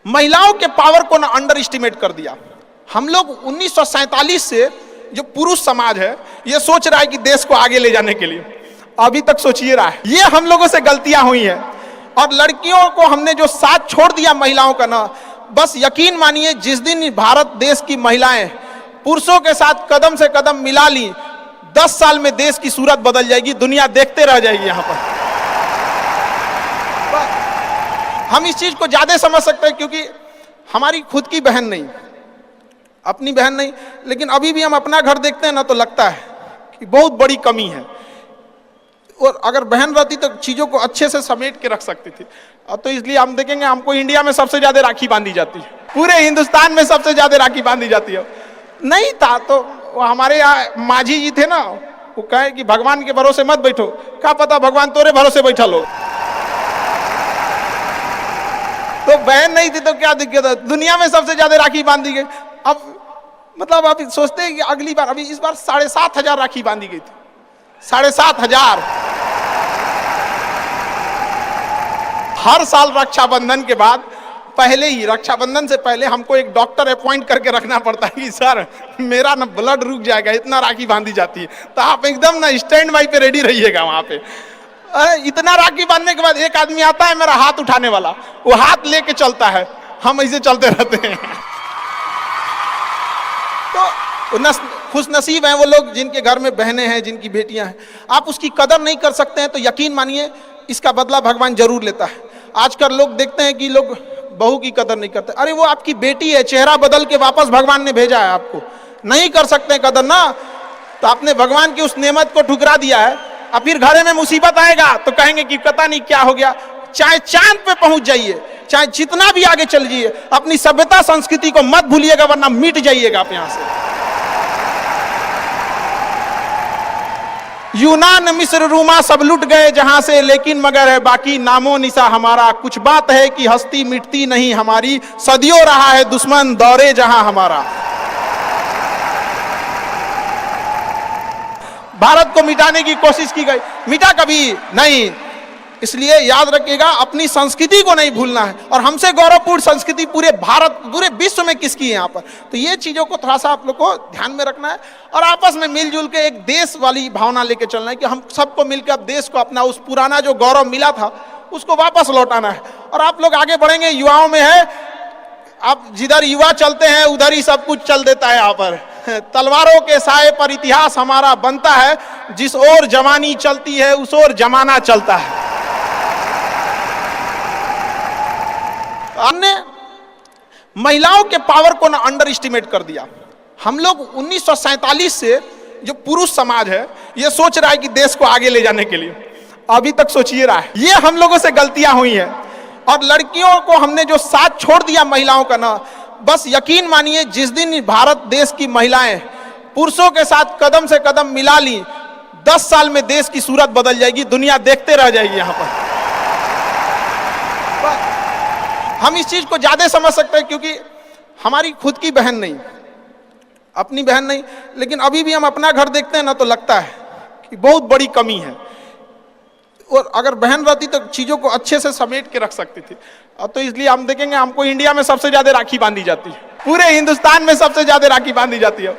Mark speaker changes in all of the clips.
Speaker 1: महिलाओं के पावर को ना अंडर एस्टिमेट कर दिया। हम लोग 1947 से जो पुरुष समाज है ये सोच रहा है कि देश को आगे ले जाने के लिए, अभी तक सोचिए रहा है। ये हम लोगों से गलतियां हुई हैं और लड़कियों को हमने जो साथ छोड़ दिया महिलाओं का ना, बस यकीन मानिए जिस दिन भारत देश की महिलाएं पुरुषों के साथ कदम से कदम मिला ली, 10 साल में देश की सूरत बदल जाएगी, दुनिया देखते रह जाएगी। यहाँ पर हम इस चीज को ज्यादा समझ सकते हैं क्योंकि हमारी खुद की बहन नहीं, अपनी बहन नहीं, लेकिन अभी भी हम अपना घर देखते हैं ना तो लगता है कि बहुत बड़ी कमी है। और अगर बहन रहती तो चीजों को अच्छे से समेट के रख सकती थी। तो इसलिए हम देखेंगे हमको इंडिया में सबसे ज्यादा राखी बांधी जाती है, पूरे हिंदुस्तान में सबसे ज्यादा राखी बांधी जाती है। नहीं था तो हमारे यहाँ माझी जी थे ना, वो कहे कि भगवान के भरोसे मत बैठो, क्या पता भगवान तोरे भरोसे बैठा लो। तो बहन नहीं थी तो क्या दिक्कत है, दुनिया में सबसे ज्यादा राखी बांधी गई। अब मतलब आप सोचते हैं कि अगली बार, अभी इस बार 7,500 राखी बांधी गई थी, 7,500। हर साल रक्षाबंधन के बाद पहले ही, रक्षाबंधन से पहले हमको एक डॉक्टर अपॉइंट करके रखना पड़ता है कि सर मेरा ना ब्लड रुक जाएगा, इतना राखी बांधी जाती है। तो आप एकदम ना स्टैंड बाई पे रेडी रहिएगा वहां पे। इतना राखी बांधने के बाद एक आदमी आता है मेरा हाथ उठाने वाला, वो हाथ लेके चलता है, हम ऐसे चलते रहते हैं। तो खुश नसीब हैं वो लोग जिनके घर में बहनें हैं, जिनकी बेटियां हैं। आप उसकी कदर नहीं कर सकते हैं तो यकीन मानिए इसका बदला भगवान जरूर लेता है। आजकल लोग देखते हैं कि लोग बहू की कदर नहीं करते। अरे वो आपकी बेटी है, चेहरा बदल के वापस भगवान ने भेजा है आपको, नहीं कर सकते कदर ना, तो आपने भगवान की उस नेमत को ठुकरा दिया है। अब फिर घरे में मुसीबत आएगा तो कहेंगे कि पता नहीं क्या हो गया। चाहे चांद पे पहुंच जाइए, चाहे जितना भी आगे चल जाइए, अपनी सभ्यता संस्कृति को मत भूलिएगा वरना मिट जाइएगा आप यहां से। यूनान मिस्र रूमा सब लुट गए जहां से, लेकिन मगर है बाकी नामो निशा हमारा। कुछ बात है कि हस्ती मिटती नहीं हमारी, सदियों रहा है दुश्मन दौरे जहां हमारा। भारत को मिटाने की कोशिश की गई, मिटा कभी नहीं। इसलिए याद रखिएगा अपनी संस्कृति को नहीं भूलना है। और हमसे गौरवपूर्ण संस्कृति पूरे भारत, पूरे विश्व में किसकी है यहाँ पर। तो ये चीजों को थोड़ा सा आप लोग को ध्यान में रखना है और आपस में मिलजुल के एक देश वाली भावना लेके चलना है कि हम सबको मिलकर अब देश को अपना उस पुराना जो गौरव मिला था उसको वापस लौटाना है। और आप लोग आगे बढ़ेंगे, युवाओं में है, आप जिधर युवा चलते हैं उधर ही सब कुछ चल देता है। यहाँ पर तलवारों के साए पर इतिहास हमारा बनता है, जिस ओर जवानी चलती है उस ओर जमाना चलता है। हमने महिलाओं के पावर को ना अंडर एस्टिमेट कर दिया। हम लोग 1947 से जो पुरुष समाज है ये सोच रहा है कि देश को आगे ले जाने के लिए, अभी तक सोचिए रहा है। ये हम लोगों से गलतियां हुई हैं और लड़कियों को हमने जो साथ छोड़ दिया महिलाओं का ना, बस यकीन मानिए जिस दिन भारत देश की महिलाएं पुरुषों के साथ कदम से कदम मिला ली, 10 साल में देश की सूरत बदल जाएगी, दुनिया देखते रह जाएगी। यहाँ पर हम इस चीज को ज्यादा समझ सकते हैं क्योंकि हमारी खुद की बहन नहीं, अपनी बहन नहीं, लेकिन अभी भी हम अपना घर देखते हैं ना तो लगता है कि बहुत बड़ी कमी है। और अगर बहन रहती तो चीजों को अच्छे से समेट के रख सकती थी। तो इसलिए हम देखेंगे हमको इंडिया में सबसे ज्यादा राखी बांधी जाती है, पूरे हिंदुस्तान में सबसे ज्यादा राखी बांधी जाती है।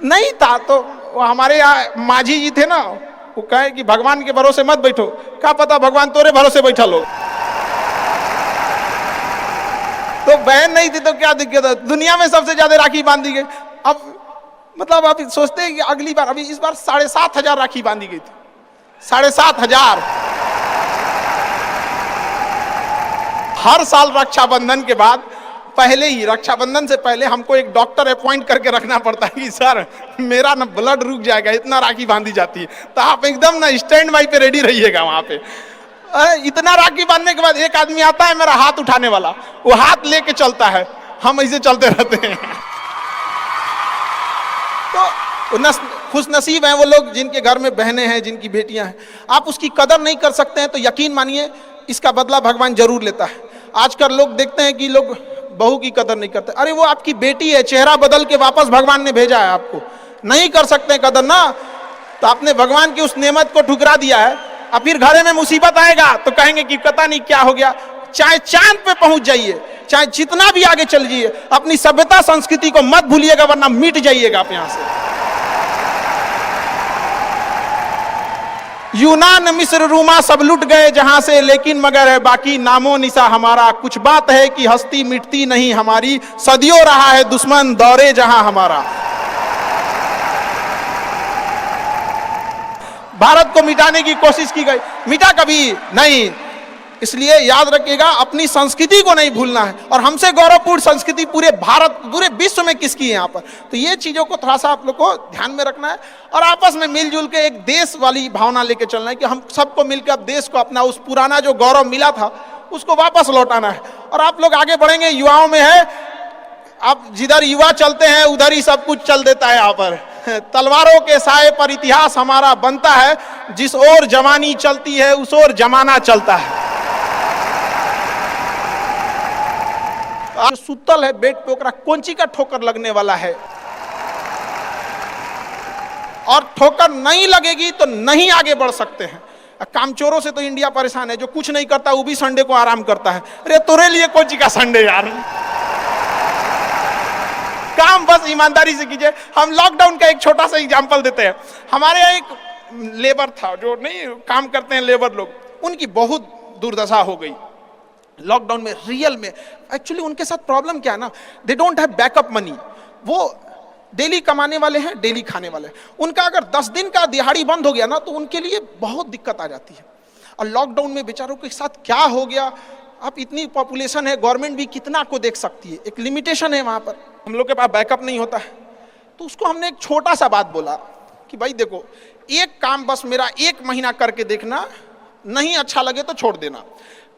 Speaker 1: नहीं था तो हमारे यहाँ माझी जी थे ना, वो कहे कि भगवान के भरोसे मत बैठो, क्या पता भगवान तोरे भरोसे बैठा लो। तो बहन नहीं थी तो क्या दिक्कत है, दुनिया में सबसे ज्यादा राखी बांधी गई। अब मतलब आप सोचते हैं कि अगली बार, अभी इस बार 7,500 राखी बांधी गई थी, 7,500। हर साल रक्षाबंधन के बाद पहले ही, रक्षाबंधन से पहले हमको एक डॉक्टर अपॉइंट करके रखना पड़ता है कि सर मेरा ना ब्लड रुक जाएगा, इतना राखी बांधी जाती है। तो आप एकदम ना स्टैंड बाई पे रेडी रहिएगा वहां पे। इतना राखी बांधने के बाद एक आदमी आता है मेरा हाथ उठाने वाला, वो हाथ लेके चलता है, हम ऐसे चलते रहते हैं। तो खुश नसीब हैं वो लोग जिनके घर में बहनें हैं, जिनकी बेटियां हैं। आप उसकी कदर नहीं कर सकते हैं तो यकीन मानिए इसका बदला भगवान जरूर लेता है। आजकल लोग देखते हैं कि लोग बहू की कदर नहीं करते। अरे वो आपकी बेटी है, चेहरा बदल के वापस भगवान ने भेजा है आपको, नहीं कर सकते कदर ना, तो आपने भगवान की उस नेमत को ठुकरा दिया है। अब फिर घरे में मुसीबत आएगा तो कहेंगे कि पता नहीं क्या हो गया। चाहे चांद पे पहुंच जाइए, चाहे जितना भी आगे चल जाइए, अपनी सभ्यता संस्कृति को मत भूलिएगा, वरना मिट जाइएगा आप यहां से। यूनान, मिस्र, रूमा सब लुट गए जहां से, लेकिन मगर है बाकी नामो निशा हमारा। कुछ बात है कि हस्ती मिटती नहीं हमारी, सदियों रहा है दुश्मन दौरे जहां हमारा। भारत को मिटाने की कोशिश की गई, मिटा कभी नहीं। इसलिए याद रखिएगा, अपनी संस्कृति को नहीं भूलना है। और हमसे गौरवपूर्ण संस्कृति पूरे भारत, पूरे विश्व में किसकी है यहाँ पर। तो ये चीजों को थोड़ा सा आप लोग को ध्यान में रखना है और आपस में मिलजुल के एक देश वाली भावना लेके चलना है कि हम सबको मिलकर अब देश को अपना उस पुराना जो गौरव मिला था उसको वापस लौटाना है। और आप लोग आगे बढ़ेंगे, युवाओं में है, अब जिधर युवा चलते हैं उधर ही सब कुछ चल देता है। यहाँ पर तलवारों के साए पर इतिहास हमारा बनता है, जिस ओर जवानी चलती है उस ओर जमाना चलता है। सुतल है बेड पे, ओकरा कोंची का ठोकर लगने वाला है, और ठोकर नहीं लगेगी तो नहीं आगे बढ़ सकते हैं। कामचोरों से तो इंडिया परेशान है, जो कुछ नहीं करता वो भी संडे को आराम करता है। अरे तोरे लिए कोंची का संडे यार, काम बस ईमानदारी से कीजिए। हम लॉकडाउन का एक छोटा सा एग्जांपल देते हैं। हमारे यहाँ एक लेबर था, जो नहीं काम करते हैं लेबर लोग, उनकी बहुत दुर्दशा हो गई लॉकडाउन में। रियल में एक्चुअली उनके साथ प्रॉब्लम क्या है ना, they don't have backup money. वो डेली कमाने वाले हैं, डेली खाने वाले हैं। उनका अगर 10 दिन का दिहाड़ी बंद हो गया ना तो उनके लिए बहुत दिक्कत आ जाती है। और लॉकडाउन में बेचारों के साथ क्या हो गया, अब इतनी पॉपुलेशन है, गवर्नमेंट भी कितना को देख सकती है, एक लिमिटेशन है वहाँ पर। हम लोग के पास बैकअप नहीं होता है। तो उसको हमने एक छोटा सा बात बोला कि भाई देखो, एक काम बस मेरा 1 महीना करके देखना, नहीं अच्छा लगे तो छोड़ देना।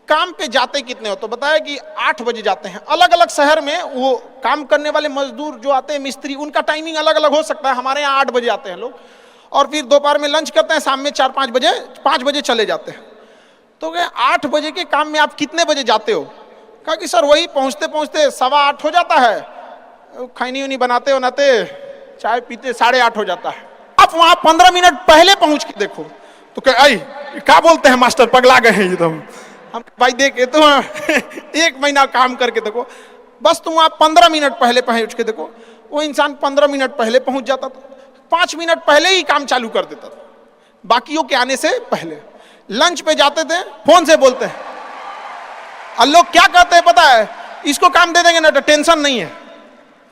Speaker 1: काम पे जाते कितने हो, तो बताया कि 8 बजे जाते हैं। अलग अलग शहर में वो काम करने वाले मजदूर जो आते हैं, मिस्त्री, उनका टाइमिंग अलग अलग हो सकता है। हमारे यहाँ 8 बजे आते हैं लोग, और फिर दोपहर में लंच करते हैं, शाम में 4-5 बजे 5 बजे चले जाते हैं। तो कहे 8 बजे के काम में आप कितने बजे जाते हो? कहा कि सर वही पहुँचते पहुँचते 7:15 हो जाता है, खैनी उनी बनाते बनाते चाय पीते 8:30 हो जाता है। आप वहाँ 15 मिनट पहले पहुँच के देखो तो कहे क्या बोलते हैं मास्टर, पगला गए हैं एकदम। हम भाई देखे तो 1 महीना काम करके देखो, बस तुम आप 15 मिनट पहले पहुंच के देखो। वो इंसान 15 मिनट पहले पहुंच जाता था, 5 मिनट पहले ही काम चालू कर देता था, बाकियों के आने से पहले। लंच पे जाते थे, फोन से बोलते हैं, और लोग क्या कहते हैं पता है, इसको काम दे देंगे ना तो टेंशन नहीं है,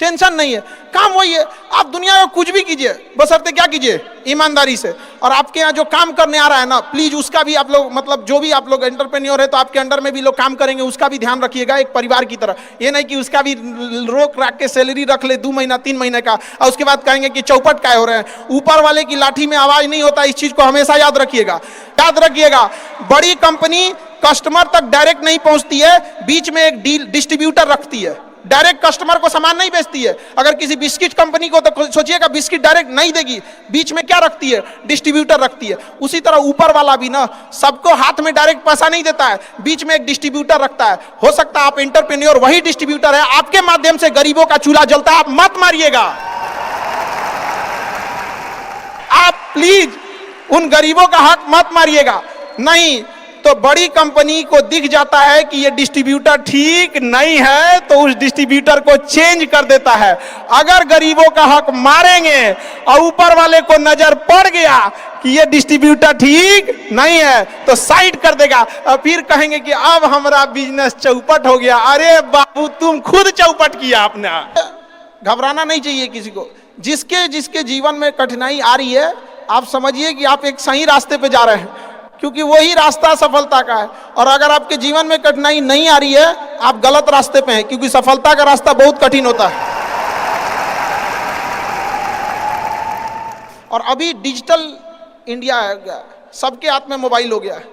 Speaker 1: टेंशन नहीं है। काम वही है, आप दुनिया में कुछ भी कीजिए, बशर्ते क्या कीजिए, ईमानदारी से। और आपके यहाँ जो काम करने आ रहा है ना, प्लीज उसका भी आप लोग, मतलब जो भी आप लोग एंटरप्रेन्योर है तो आपके अंडर में भी लोग काम करेंगे, उसका भी ध्यान रखिएगा एक परिवार की तरह। ये नहीं कि उसका भी रोक रख के सैलरी रख ले 2 महीना 3 महीने का, और उसके बाद कहेंगे कि चौपट काय हो रहे हैं। ऊपर वाले की लाठी में आवाज नहीं होता, इस चीज को हमेशा याद रखिएगा। याद रखिएगा, बड़ी कंपनी कस्टमर तक डायरेक्ट नहीं पहुंचती है, बीच में एक डिस्ट्रीब्यूटर रखती है, डायरेक्ट कस्टमर को सामान नहीं बेचती है। अगर किसी बिस्किट कंपनी को तो सोचिएगा बिस्किट डायरेक्ट नहीं देगी, बीच में क्या रखती है, डिस्ट्रीब्यूटर रखती है। उसी तरह ऊपर वाला भी ना सबको हाथ में डायरेक्ट पैसा नहीं देता है, बीच में एक डिस्ट्रीब्यूटर रखता है। हो सकता है आप एंटरप्रेन्योर वही डिस्ट्रीब्यूटर है, आपके माध्यम से गरीबों का चूल्हा जलता है, आप मत मारिएगा। आप प्लीज उन गरीबों का हक मत मारिएगा, नहीं तो बड़ी कंपनी को दिख जाता है कि ये डिस्ट्रीब्यूटर ठीक नहीं है तो उस डिस्ट्रीब्यूटर को चेंज कर देता है। अगर गरीबों का हक मारेंगे और ऊपर वाले को नजर पड़ गया कि ये डिस्ट्रीब्यूटर ठीक नहीं है तो साइड कर देगा, और फिर कहेंगे कि अब हमारा बिजनेस चौपट हो गया। अरे बाबू, तुम खुद चौपट किया आपने। घबराना नहीं चाहिए किसी को। जिसके जिसके जीवन में कठिनाई आ रही है, आप समझिए कि आप एक सही रास्ते पे जा रहे हैं, क्योंकि वही रास्ता सफलता का है। और अगर आपके जीवन में कठिनाई नहीं आ रही है, आप गलत रास्ते पे हैं, क्योंकि सफलता का रास्ता बहुत कठिन होता है। और अभी डिजिटल इंडिया आ गया, सबके हाथ में मोबाइल हो गया है।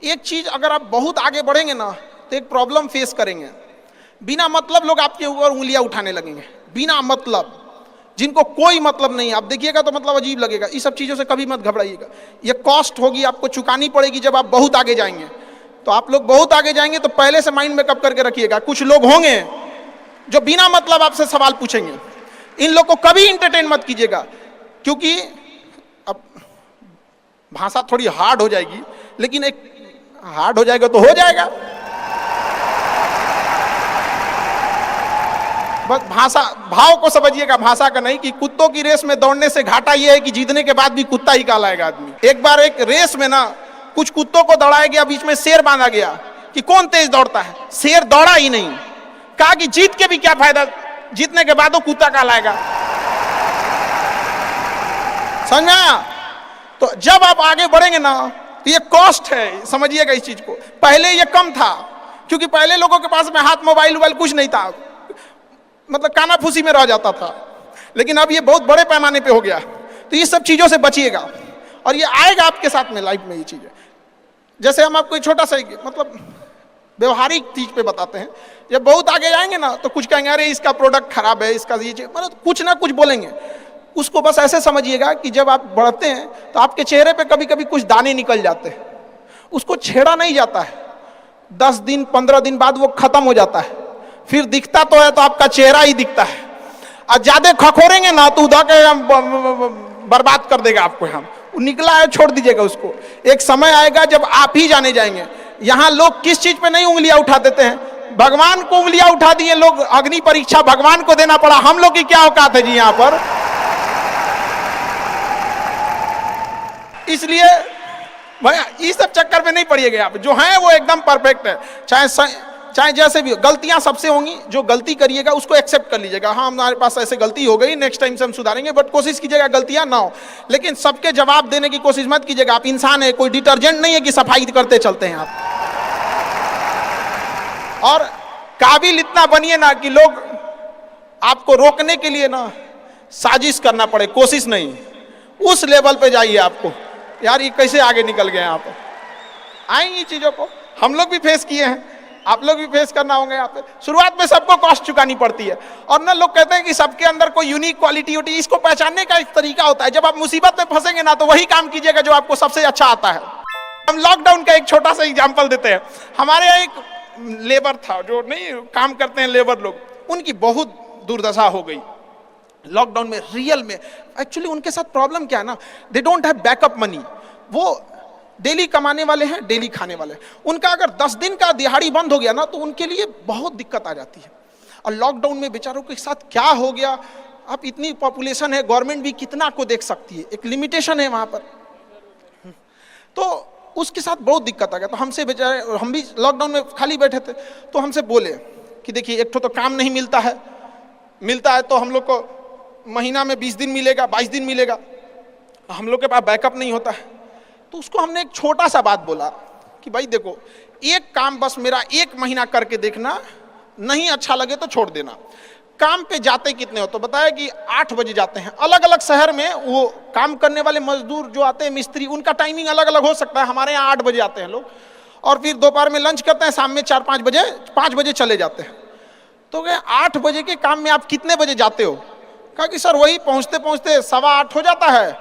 Speaker 1: एक चीज, अगर आप बहुत आगे बढ़ेंगे ना तो एक प्रॉब्लम फेस करेंगे। बिना मतलब लोग आपके ऊपर उंगलियां उठाने लगेंगे, बिना मतलब, जिनको कोई मतलब नहीं। आप देखिएगा तो मतलब अजीब लगेगा। इस सब चीज़ों से कभी मत घबराइएगा। ये कॉस्ट होगी, आपको चुकानी पड़ेगी जब आप बहुत आगे जाएंगे। तो आप लोग बहुत आगे जाएंगे तो पहले से माइंड मेकअप करके रखिएगा। कुछ लोग होंगे जो बिना मतलब आपसे सवाल पूछेंगे, इन लोग को कभी इंटरटेन मत कीजिएगा, क्योंकि अब भाषा थोड़ी हार्ड हो जाएगी, लेकिन एक हार्ड हो जाएगा तो हो जाएगा। बस भाषा भाव को समझिएगा, भाषा का नहीं, कि कुत्तों की रेस में दौड़ने से घाटा यह है कि जीतने के बाद भी कुत्ता ही कहलाएगा आदमी। एक बार एक रेस में ना कुछ कुत्तों को दौड़ाया गया, बीच में शेर बांधा गया कि कौन तेज दौड़ता है, शेर दौड़ा ही नहीं। कहा कि जीत के भी क्या फायदा, जीतने के बाद वो कुत्ता कहलाएगा। समझ में आया? तो जब आप आगे बढ़ेंगे ना तो ये कॉस्ट है, समझिएगा इस चीज को। पहले ये कम था क्योंकि पहले लोगों के पास में हाथ मोबाइल वोबाइल कुछ नहीं था, मतलब कानाफूसी में रह जाता था, लेकिन अब ये बहुत बड़े पैमाने पे हो गया। तो ये सब चीजों से बचिएगा और ये आएगा आपके साथ में लाइफ में ये चीजें। जैसे हम आपको छोटा सा मतलब व्यवहारिक चीज पे बताते हैं, जब बहुत आगे जाएंगे ना तो कुछ कहेंगे अरे इसका प्रोडक्ट खराब है, इसका ये मतलब कुछ ना कुछ बोलेंगे। उसको बस ऐसे समझिएगा कि जब आप बढ़ते हैं तो आपके चेहरे पे कभी कभी कुछ दाने निकल जाते हैं, उसको छेड़ा नहीं जाता है, 10 दिन 15 दिन बाद वो खत्म हो जाता है, फिर दिखता तो है तो आपका चेहरा ही दिखता है। और ज्यादा खखोरेंगे ना तो उधर के बर्बाद कर देगा आपको। हम निकला है छोड़ दीजिएगा उसको, एक समय आएगा जब आप ही जाने जाएंगे। यहाँ लोग किस चीज पे नहीं उंगलियां उठा देते हैं, भगवान को उंगलियां उठा दिए लोग, अग्नि परीक्षा भगवान को देना पड़ा। हम लोग की क्या औकात है जी यहाँ पर। इसलिए भैया इस सब चक्कर में नहीं पड़िएगा आप, जो है वो एकदम परफेक्ट है। चाहे जैसे भी गलतियां सबसे होंगी, जो गलती करिएगा उसको एक्सेप्ट कर लीजिएगा, हाँ हमारे पास ऐसे गलती हो गई, नेक्स्ट टाइम से हम सुधारेंगे, बट कोशिश कीजिएगा गलतियां ना हो। लेकिन सबके जवाब देने की कोशिश मत कीजिएगा, आप इंसान है, कोई डिटर्जेंट नहीं है कि सफाई करते चलते हैं आप। और काबिल इतना बनिए ना कि लोग आपको रोकने के लिए ना साजिश करना पड़े, कोशिश नहीं, उस लेवल पे जाइए। आपको यार ये कैसे आगे निकल गए आप, आएंगी चीजों को हम लोग भी फेस किए हैं, आप लोग भी फेस करना होंगे। यहाँ पे शुरुआत में सबको कॉस्ट चुकानी पड़ती है। और ना लोग कहते हैं कि सबके अंदर कोई यूनिक क्वालिटी होती है, इसको पहचानने का एक तरीका होता है। जब आप मुसीबत में फंसेंगे ना तो वही काम कीजिएगा जो आपको सबसे अच्छा आता है। हम लॉकडाउन का एक छोटा सा एग्जांपल देते हैं। हमारे यहाँ एक लेबर था, जो नहीं काम करते हैं लेबर लोग, उनकी बहुत दुर्दशा हो गई लॉकडाउन में। रियल में एक्चुअली उनके साथ प्रॉब्लम क्या है ना, they don't have backup money. वो डेली कमाने वाले हैं, डेली खाने वाले हैं। उनका अगर 10 दिन का दिहाड़ी बंद हो गया ना तो उनके लिए बहुत दिक्कत आ जाती है। और लॉकडाउन में बेचारों के साथ क्या हो गया, अब इतनी पॉपुलेशन है, गवर्नमेंट भी कितना को देख सकती है, एक लिमिटेशन है वहां पर। तो उसके साथ बहुत दिक्कत आ गया। तो हमसे बेचारे, हम भी लॉकडाउन में खाली बैठे थे, तो हमसे बोले कि देखिए एक तो काम नहीं मिलता है तो हम लोग को महीना में 20 दिन मिलेगा, 22 दिन मिलेगा, हम लोग के पास बैकअप नहीं होता है। तो उसको हमने एक छोटा सा बात बोला कि भाई देखो, एक काम बस मेरा 1 महीना करके देखना, नहीं अच्छा लगे तो छोड़ देना। काम पे जाते कितने हो, तो बताया कि 8 बजे जाते हैं। अलग अलग शहर में वो काम करने वाले मजदूर जो आते हैं, मिस्त्री, उनका टाइमिंग अलग अलग हो सकता है। हमारे यहाँ 8 बजे आते हैं लोग, और फिर दोपहर में लंच करते हैं, शाम में 5 बजे चले जाते हैं। तो कहे 8 बजे के काम में आप कितने बजे जाते हो? कहा कि सर वही पहुंचते पहुंचते 7:15 हो जाता है,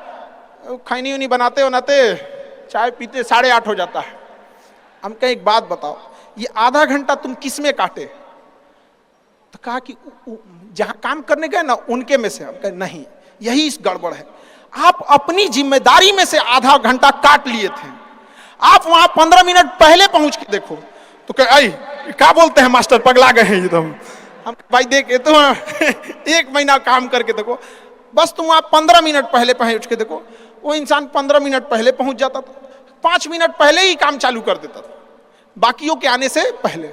Speaker 1: खैनी उनी बनाते चाय पीते 8:30 हो जाता है। हम कहे एक बात बताओ, ये आधा घंटा तुम किस में काटे? तो कहा कि जहां काम करने गए ना उनके में से। हम कहे नहीं, यही इस गड़बड़ है, आप अपनी जिम्मेदारी में से आधा घंटा काट लिए थे, आप वहां 15 मिनट पहले पहुंच के देखो। तो कहे आई क्या बोलते हैं मास्टर, पगला गए हैं एकदम। हम भाई देखे तो 1 महीना काम करके देखो, बस तुम आप 15 मिनट पहले पहुंच के देखो। वो इंसान 15 मिनट पहले पहुंच जाता था, 5 मिनट पहले ही काम चालू कर देता था, बाकियों के आने से पहले।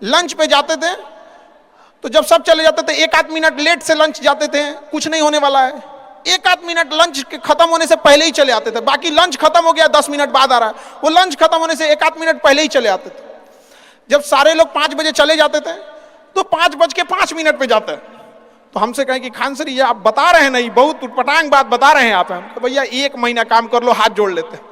Speaker 1: लंच पे जाते थे तो जब सब चले जाते थे 1-8 मिनट लेट से लंच जाते थे, कुछ नहीं होने वाला है, 1-8 मिनट लंच के खत्म होने से पहले ही चले आते थे। बाकी लंच खत्म हो गया 10 मिनट बाद आ रहा है, वो लंच खत्म होने से 1-8 मिनट पहले ही चले आते थे। जब सारे लोग 5 बजे चले जाते थे तो 5:05 पे जाते हैं। तो हमसे कहें कि खान सर ये आप बता रहे हैं नहीं, बहुत उटपटांग बात बता रहे हैं आप। तो भैया 1 महीना काम कर लो, हाथ जोड़ लेते हैं।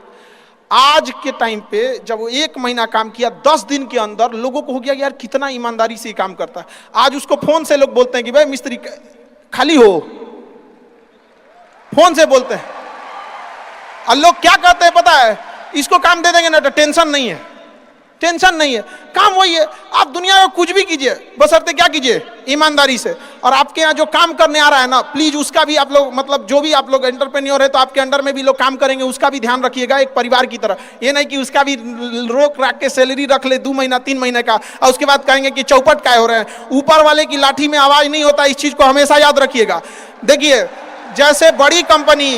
Speaker 1: आज के टाइम पे जब वो 1 महीना काम किया, 10 दिन के अंदर लोगों को हो गया यार कितना ईमानदारी से काम करता है। आज उसको फोन से लोग बोलते हैं कि भाई मिस्त्री खाली हो, फोन से बोलते हैं। और लोग क्या कहते हैं पता है, इसको काम दे देंगे ना तो टेंशन नहीं है, टेंशन नहीं है, काम वही है। आप दुनिया में कुछ भी कीजिए, बशर्ते क्या कीजिए, ईमानदारी से। और आपके यहाँ जो काम करने आ रहा है ना, प्लीज उसका भी आप लोग, मतलब जो भी आप लोग एंटरप्रेन्योर है तो आपके अंडर में भी लोग काम करेंगे, उसका भी ध्यान रखिएगा एक परिवार की तरह। ये नहीं कि उसका भी रोक रख के सैलरी रख ले 2 महीना 3 महीने का, और उसके बाद कहेंगे कि चौपट काय हो रहे हैं। ऊपर वाले की लाठी में आवाज नहीं होता, इस चीज को हमेशा याद रखिएगा। देखिए, जैसे बड़ी कंपनी,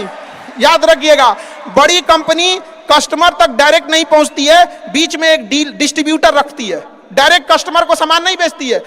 Speaker 1: याद रखिएगा, बड़ी कंपनी कस्टमर तक डायरेक्ट नहीं पहुंचती है, बीच में एक डिस्ट्रीब्यूटर रखती है, डायरेक्ट कस्टमर को सामान नहीं बेचती है।